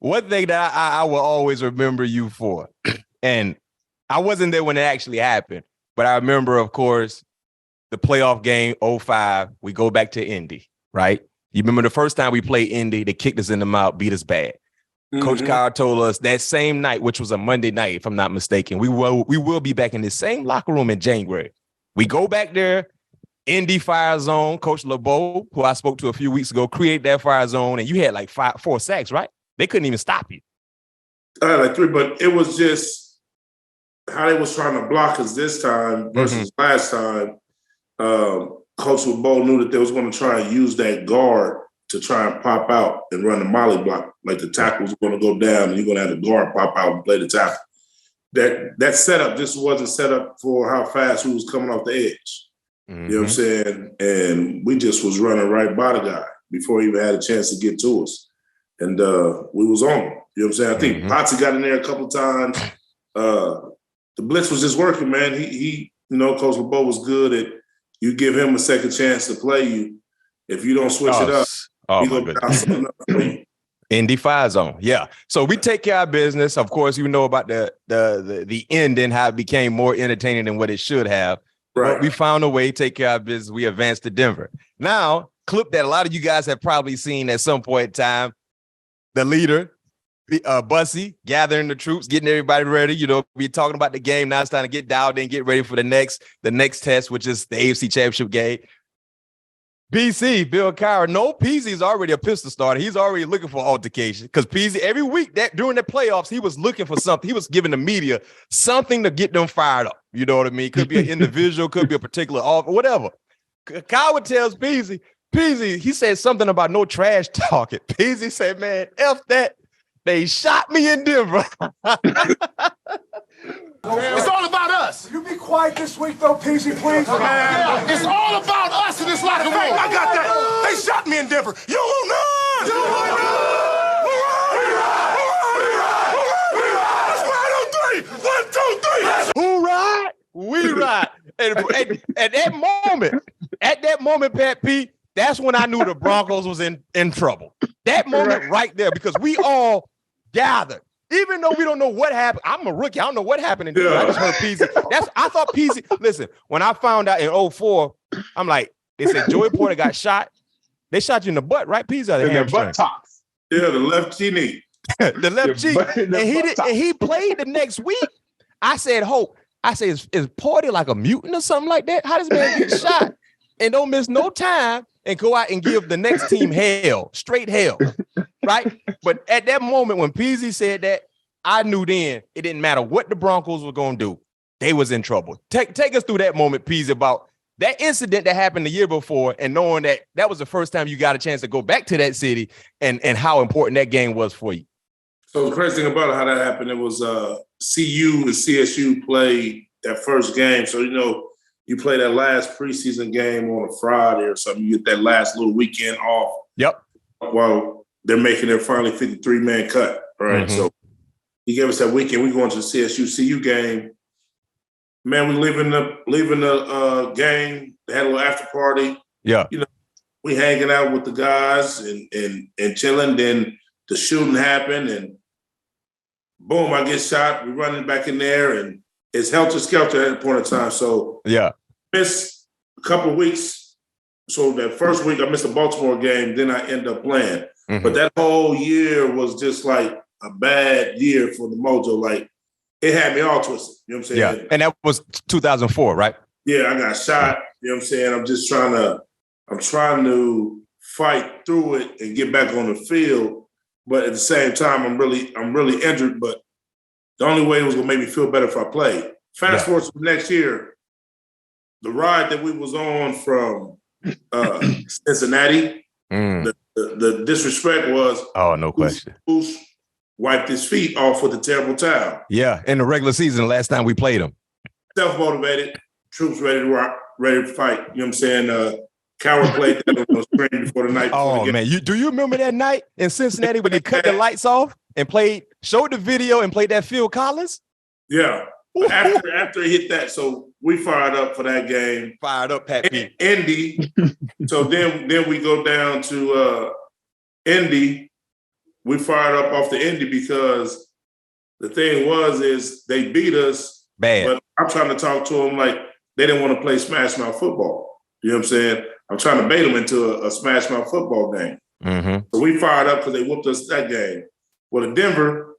one thing that I will always remember you for, and I wasn't there when it actually happened, but I remember, of course, the playoff game, 05, we go back to Indy, right? You remember the first time we played Indy, they kicked us in the mouth, beat us bad. Mm-hmm. Coach Carr told us that same night, which was a Monday night, if I'm not mistaken, we will be back in the same locker room in January. We go back there, Indy fire zone. Coach LeBeau, who I spoke to a few weeks ago, create that fire zone, and you had like 4 sacks, right? They couldn't even stop you. I had like 3, but it was just how they was trying to block us this time versus last time. Coach LeBeau knew that they was going to try and use that guard to try and pop out and run the molly block. Like the tackle was going to go down and you're going to have the guard pop out and play the tackle. That setup just wasn't set up for how fast we was coming off the edge. Mm-hmm. You know what I'm saying? And we just was running right by the guy before he even had a chance to get to us. And we was on him. You know what I'm saying? I think Potsy got in there a couple times. The blitz was just working, man. He Coach LeBeau was good at you give him a second chance to play you. If you don't switch it up, he's going to bounce something up for you. Indy fire zone, yeah. So we take care of business. Of course, you know about the end and how it became more entertaining than what it should have. Right. But we found a way to take care of business. We advanced to Denver. Now, clip that a lot of you guys have probably seen at some point in time. The leader, Bussy, gathering the troops, getting everybody ready. We're talking about the game. Now it's time to get dialed in, get ready for the next test, which is the AFC Championship game. BC, Bill Cowher, Peasy's already a pistol starter. He's already looking for altercation because Peasy, every week during the playoffs, he was looking for something. He was giving the media something to get them fired up. You know what I mean? Could be an individual, could be a particular offer, whatever. Cowher tells Peasy, he said something about no trash talking. Peasy said, man, F that. They shot me in Denver. It's all about us. You be quiet this week, though, Peasy, please. Yeah, it's all about us in this locker room. I got that. They shot me in Denver. You will not. You will not. That's 1, 2, 3. 1, 2, 3. Who ride? We ride. And at that moment, Pat P, that's when I knew the Broncos was in trouble. That moment right there, because we all gathered. Even though we don't know what happened, I'm a rookie. I don't know what happened in Denver. I just heard Peasy. I thought Peasy. Listen, when I found out in 04, I'm like, they said Joey Porter got shot. They shot you in the butt, right? Peasy, in the butt tops. Yeah, the left knee. The left cheek. And he played the next week. I said, Hope. I said, is Porter like a mutant or something like that? How does man get shot and don't miss no time and go out and give the next team hell, straight hell, right? But at that moment when Peasy said that, I knew then it didn't matter what the Broncos were going to do. They was in trouble. Take us through that moment, Peasy, about that incident that happened the year before and knowing that was the first time you got a chance to go back to that city and how important that game was for you. So the crazy thing about how that happened, it was CU and CSU played that first game. So, you play that last preseason game on a Friday or something. You get that last little weekend off. Yep. While they're making their finally 53-man cut. Right. So he gave us that weekend. We going to the CSU-CU game. Man, we leaving the game. They had a little after party. Yeah. We hanging out with the guys and chilling. Then the shooting happened and boom, I get shot. We running back in there and it's helter-skelter at that point in time. So yeah, missed a couple of weeks. So that first week I missed the Baltimore game. Then I end up playing. Mm-hmm. But that whole year was just like a bad year for the Mojo. Like it had me all twisted. You know what I'm saying? Yeah, and that was 2004, right? Yeah, I got shot. You know what I'm saying? I'm trying to fight through it and get back on the field. But at the same time, I'm really injured. But the only way it was going to make me feel better if I played. Fast forward to next year, the ride that we was on from Cincinnati, the disrespect was no question. Bruce wiped his feet off with a terrible towel. Yeah, in the regular season, the last time we played him. Self-motivated, troops ready to rock, ready to fight. You know what I'm saying? Cowher played that on the screen before the night. Oh, man. Do you remember that night in Cincinnati when they cut the lights off and showed the video and played that Phil Collins? Yeah. After he hit that, so we fired up for that game. Fired up, Pat P. Indy. So then we go down to Indy. we fired up off the Indy because the thing is they beat us bad. But I'm trying to talk to them like they didn't want to play smash mouth football. You know what I'm saying? I'm trying to bait them into a smash mouth football game. Mm-hmm. So we fired up because they whooped us that game. Well, in Denver,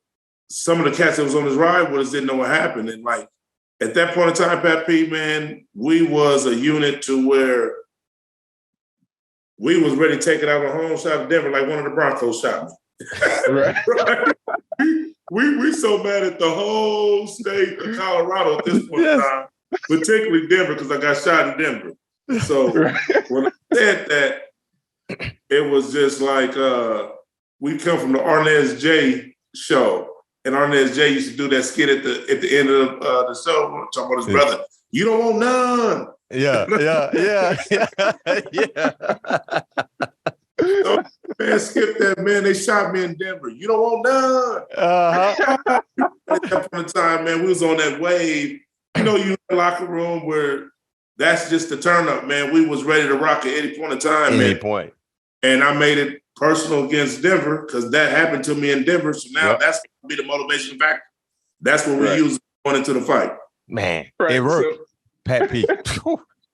some of the cats that was on this ride with us didn't know what happened. And like at that point in time, Pat P, man, we was a unit to where we was ready to take it out on the home side of Denver like one of the Broncos shot me. Right. We so mad at the whole state of Colorado at this point in time, particularly Denver, because I got shot in Denver. So when I said that, it was just like we come from the Arnez J show, and Arnez J used to do that skit at the end of the show talking about his brother. You don't want none. Yeah. So, man, skip that, man. They shot me in Denver. You don't want none. Uh-huh. At that point in time, man, we was on that wave. You know, you in the locker room where that's just the turn up, man. We was ready to rock at any point in time, Any man. point. And I made it personal against Denver because that happened to me in Denver. So now that's going to be the motivation factor. That's what we use going into the fight. Man, it worked. So, Pat P.